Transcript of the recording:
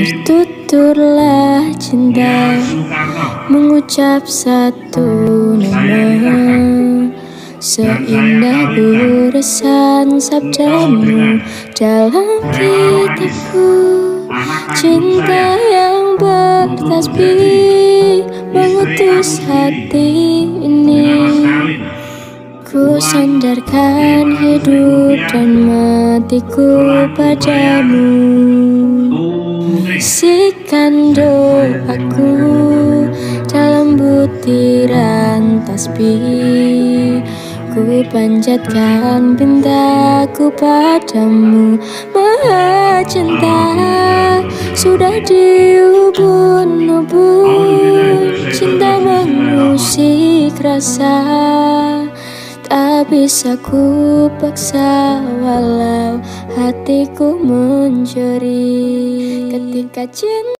Bertuturlah cinta, mengucap satu nama, seindah uresan sabdamu dalam kitabku. Cinta yang bertasbih mengutus hati ini. Ku sandarkan hidup dan matiku padamu. Isikan doaku dalam butiran tasbih. Ku panjatkan pintaku padamu. Maha cinta sudah diubun-ubun. Cinta mengusik rasa, tak bisa ku paksa walau hatiku mencuri. Ketika cinta